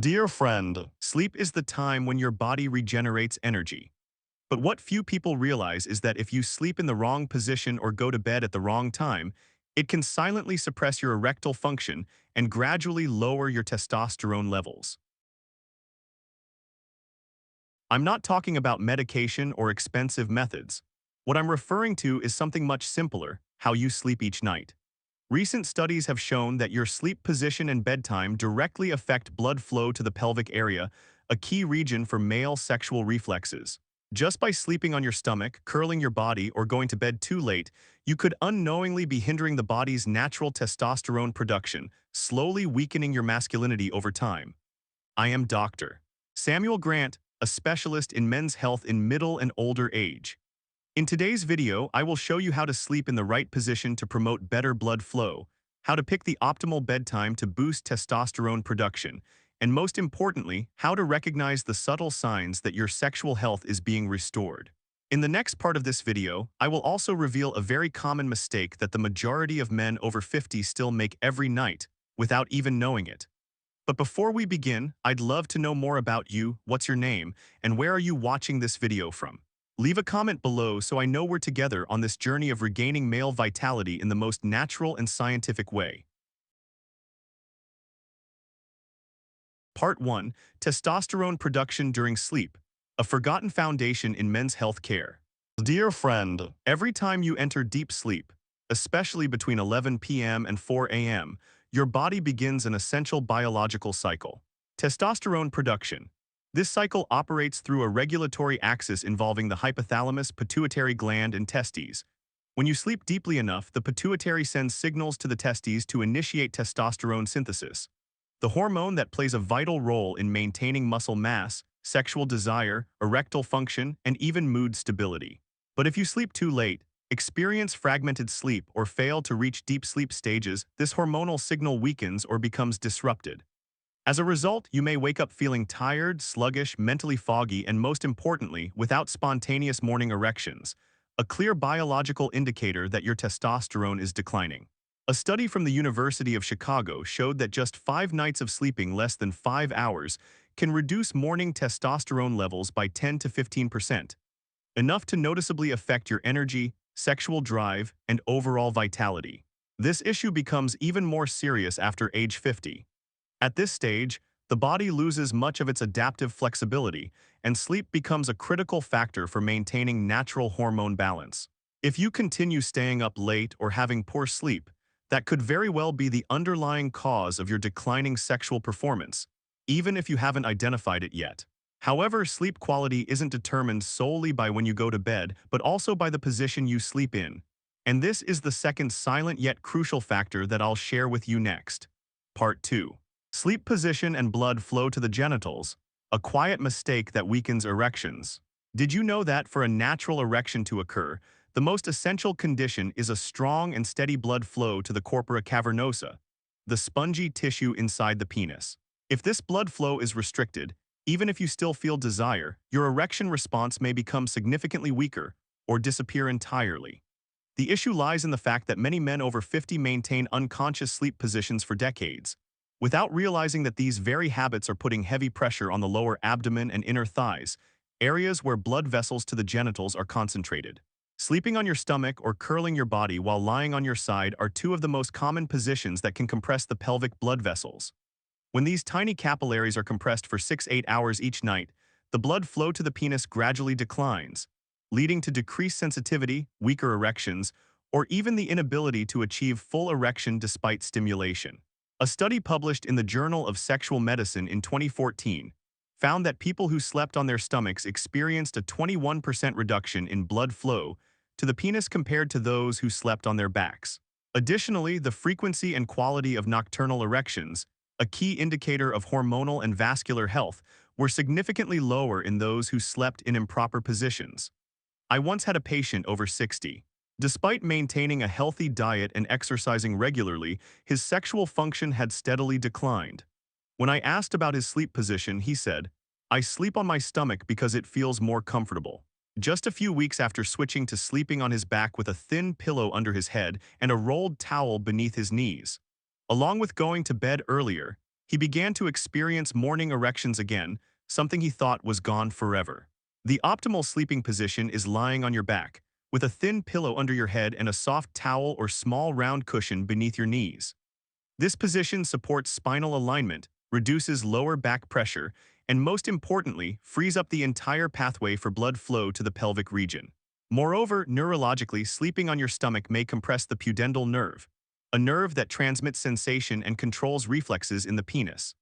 Dear friend, sleep is the time when your body regenerates energy. But what few people realize is that if you sleep in the wrong position or go to bed at the wrong time, it can silently suppress your erectile function and gradually lower your testosterone levels. I'm not talking about medication or expensive methods. What I'm referring to is something much simpler: how you sleep each night. Recent studies have shown that your sleep position and bedtime directly affect blood flow to the pelvic area, a key region for male sexual reflexes. Just by sleeping on your stomach, curling your body, or going to bed too late, you could unknowingly be hindering the body's natural testosterone production, slowly weakening your masculinity over time. I am Dr. Samuel Grant, a specialist in men's health in middle and older age. In today's video, I will show you how to sleep in the right position to promote better blood flow, how to pick the optimal bedtime to boost testosterone production, and most importantly, how to recognize the subtle signs that your sexual health is being restored. In the next part of this video, I will also reveal a very common mistake that the majority of men over 50 still make every night, without even knowing it. But before we begin, I'd love to know more about you. What's your name, and where are you watching this video from? Leave a comment below so I know we're together on this journey of regaining male vitality in the most natural and scientific way. Part 1. Testosterone production during sleep, a forgotten foundation in men's health care. Dear friend, every time you enter deep sleep, especially between 11 p.m. and 4 a.m., your body begins an essential biological cycle: testosterone production. This cycle operates through a regulatory axis involving the hypothalamus, pituitary gland, and testes. When you sleep deeply enough, the pituitary sends signals to the testes to initiate testosterone synthesis, the hormone that plays a vital role in maintaining muscle mass, sexual desire, erectile function, and even mood stability. But if you sleep too late, experience fragmented sleep, or fail to reach deep sleep stages, this hormonal signal weakens or becomes disrupted. As a result, you may wake up feeling tired, sluggish, mentally foggy, and most importantly, without spontaneous morning erections, a clear biological indicator that your testosterone is declining. A study from the University of Chicago showed that just 5 nights of sleeping less than 5 hours can reduce morning testosterone levels by 10 to 15%, enough to noticeably affect your energy, sexual drive, and overall vitality. This issue becomes even more serious after age 50. At this stage, the body loses much of its adaptive flexibility, and sleep becomes a critical factor for maintaining natural hormone balance. If you continue staying up late or having poor sleep, that could very well be the underlying cause of your declining sexual performance, even if you haven't identified it yet. However, sleep quality isn't determined solely by when you go to bed, but also by the position you sleep in. And this is the second silent yet crucial factor that I'll share with you next. Part 2. Sleep position and blood flow to the genitals, a quiet mistake that weakens erections. Did you know that for a natural erection to occur, the most essential condition is a strong and steady blood flow to the corpora cavernosa, the spongy tissue inside the penis? If this blood flow is restricted, even if you still feel desire, your erection response may become significantly weaker or disappear entirely. The issue lies in the fact that many men over 50 maintain unconscious sleep positions for decades, without realizing that these very habits are putting heavy pressure on the lower abdomen and inner thighs, areas where blood vessels to the genitals are concentrated. Sleeping on your stomach or curling your body while lying on your side are two of the most common positions that can compress the pelvic blood vessels. When these tiny capillaries are compressed for 6-8 hours each night, the blood flow to the penis gradually declines, leading to decreased sensitivity, weaker erections, or even the inability to achieve full erection despite stimulation. A study published in the Journal of Sexual Medicine in 2014 found that people who slept on their stomachs experienced a 21% reduction in blood flow to the penis compared to those who slept on their backs. Additionally, the frequency and quality of nocturnal erections, a key indicator of hormonal and vascular health, were significantly lower in those who slept in improper positions. I once had a patient over 60. Despite maintaining a healthy diet and exercising regularly, his sexual function had steadily declined. When I asked about his sleep position, he said, "I sleep on my stomach because it feels more comfortable." Just a few weeks after switching to sleeping on his back with a thin pillow under his head and a rolled towel beneath his knees. Along with going to bed earlier, he began to experience morning erections again, something he thought was gone forever. The optimal sleeping position is lying on your back, with a thin pillow under your head and a soft towel or small round cushion beneath your knees. This position supports spinal alignment, reduces lower back pressure, and most importantly, frees up the entire pathway for blood flow to the pelvic region. Moreover, neurologically, sleeping on your stomach may compress the pudendal nerve, a nerve that transmits sensation and controls reflexes in the penis.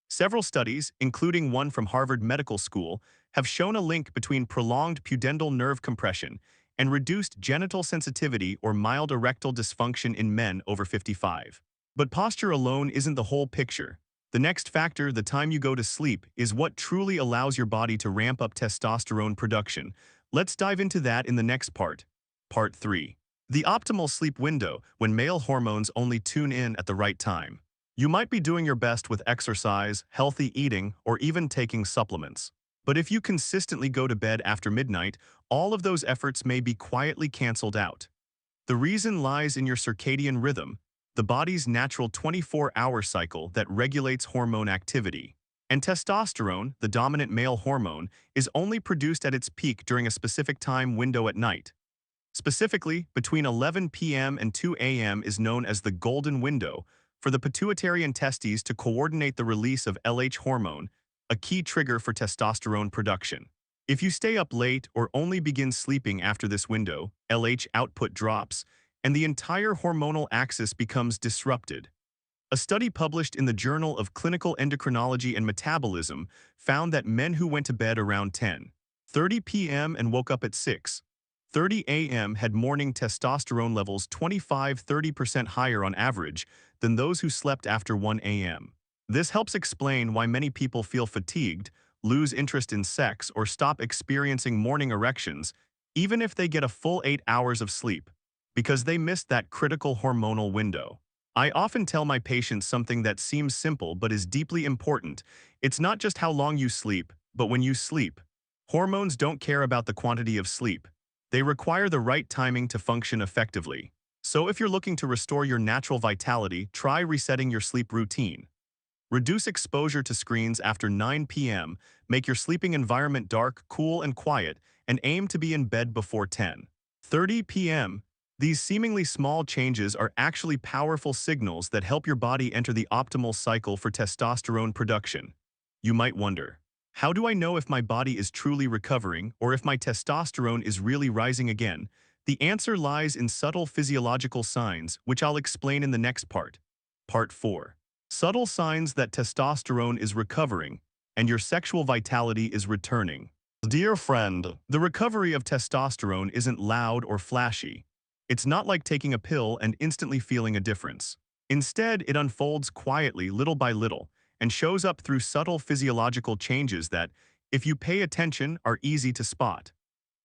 Several studies, including one from Harvard Medical School, have shown a link between prolonged pudendal nerve compression and reduced genital sensitivity or mild erectile dysfunction in men over 55. But posture alone isn't the whole picture. The next factor, the time you go to sleep, is what truly allows your body to ramp up testosterone production. Let's dive into that in the next part. Part 3. The optimal sleep window, when male hormones only tune in at the right time. You might be doing your best with exercise, healthy eating, or even taking supplements. But if you consistently go to bed after midnight, all of those efforts may be quietly canceled out. The reason lies in your circadian rhythm, the body's natural 24-hour cycle that regulates hormone activity. And testosterone, the dominant male hormone, is only produced at its peak during a specific time window at night. Specifically, between 11 p.m. and 2 a.m. is known as the golden window for the pituitary and testes to coordinate the release of LH hormone, a key trigger for testosterone production. If you stay up late or only begin sleeping after this window, LH output drops, and the entire hormonal axis becomes disrupted. A study published in the Journal of Clinical Endocrinology and Metabolism found that men who went to bed around 10:30 p.m. and woke up at 6:30 a.m. had morning testosterone levels 25–30% higher on average than those who slept after 1 a.m. This helps explain why many people feel fatigued, lose interest in sex, or stop experiencing morning erections, even if they get a full 8 hours of sleep, because they missed that critical hormonal window. I often tell my patients something that seems simple but is deeply important. It's not just how long you sleep, but when you sleep. Hormones don't care about the quantity of sleep. They require the right timing to function effectively. So if you're looking to restore your natural vitality, try resetting your sleep routine. Reduce exposure to screens after 9 p.m., make your sleeping environment dark, cool, and quiet, and aim to be in bed before 10:30 p.m. These seemingly small changes are actually powerful signals that help your body enter the optimal cycle for testosterone production. You might wonder, how do I know if my body is truly recovering or if my testosterone is really rising again? The answer lies in subtle physiological signs, which I'll explain in the next part. Part 4. Subtle signs that testosterone is recovering and your sexual vitality is returning. Dear friend, the recovery of testosterone isn't loud or flashy. It's not like taking a pill and instantly feeling a difference. Instead, it unfolds quietly, little by little, and shows up through subtle physiological changes that, if you pay attention, are easy to spot.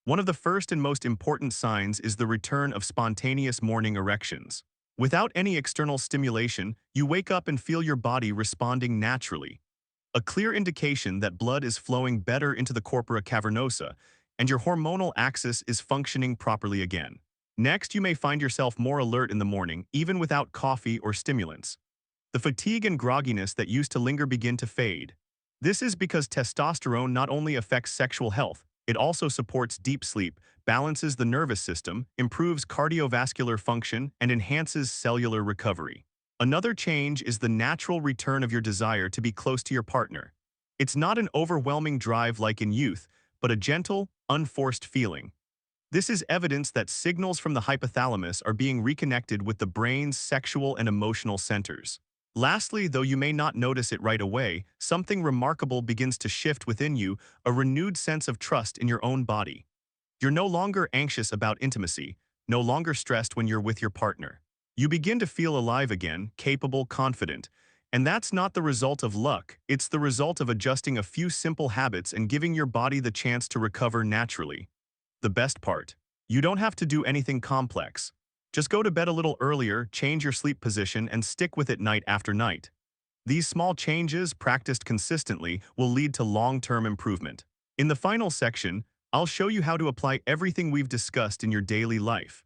One of the first and most important signs is the return of spontaneous morning erections. Without any external stimulation, you wake up and feel your body responding naturally. A clear indication that blood is flowing better into the corpora cavernosa and your hormonal axis is functioning properly again. Next, you may find yourself more alert in the morning, even without coffee or stimulants. The fatigue and grogginess that used to linger begin to fade. This is because testosterone not only affects sexual health, it also supports deep sleep, balances the nervous system, improves cardiovascular function, and enhances cellular recovery. Another change is the natural return of your desire to be close to your partner. It's not an overwhelming drive like in youth, but a gentle, unforced feeling. This is evidence that signals from the hypothalamus are being reconnected with the brain's sexual and emotional centers. Lastly, though you may not notice it right away, something remarkable begins to shift within you, a renewed sense of trust in your own body. You're no longer anxious about intimacy, no longer stressed when you're with your partner. You begin to feel alive again, capable, confident. And that's not the result of luck, it's the result of adjusting a few simple habits and giving your body the chance to recover naturally. The best part, you don't have to do anything complex. Just go to bed a little earlier, change your sleep position, and stick with it night after night. These small changes, practiced consistently, will lead to long-term improvement. In the final section, I'll show you how to apply everything we've discussed in your daily life.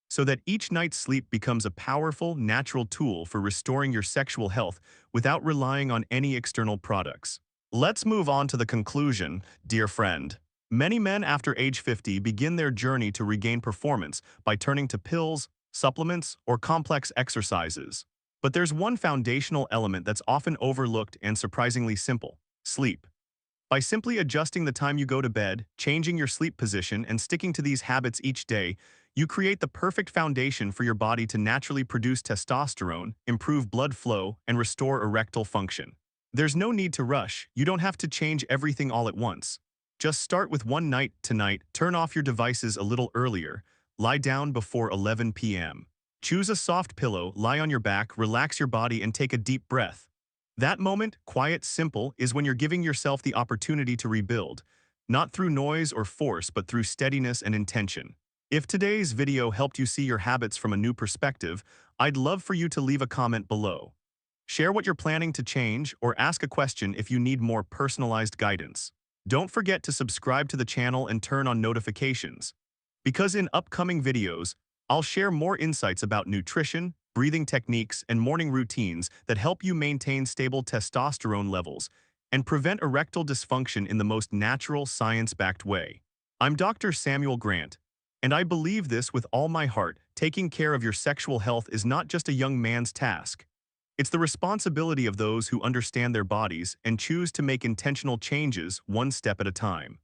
so that each night's sleep becomes a powerful, natural tool for restoring your sexual health without relying on any external products. Let's move on to the conclusion, dear friend. Many men after age 50 begin their journey to regain performance by turning to pills, supplements, or complex exercises. But there's one foundational element that's often overlooked and surprisingly simple: sleep. By simply adjusting the time you go to bed, changing your sleep position, and sticking to these habits each day, you create the perfect foundation for your body to naturally produce testosterone, improve blood flow, and restore erectile function. There's no need to rush. You don't have to change everything all at once. Just start with one night tonight, turn off your devices a little earlier, lie down before 11 p.m. Choose a soft pillow, lie on your back, relax your body, and take a deep breath. That moment, quiet, simple, is when you're giving yourself the opportunity to rebuild, not through noise or force, but through steadiness and intention. If today's video helped you see your habits from a new perspective, I'd love for you to leave a comment below. Share what you're planning to change or ask a question if you need more personalized guidance. Don't forget to subscribe to the channel and turn on notifications, because in upcoming videos, I'll share more insights about nutrition, breathing techniques, and morning routines that help you maintain stable testosterone levels and prevent erectile dysfunction in the most natural, science-backed way. I'm Dr. Samuel Grant, and I believe this with all my heart: taking care of your sexual health is not just a young man's task. It's the responsibility of those who understand their bodies and choose to make intentional changes one step at a time.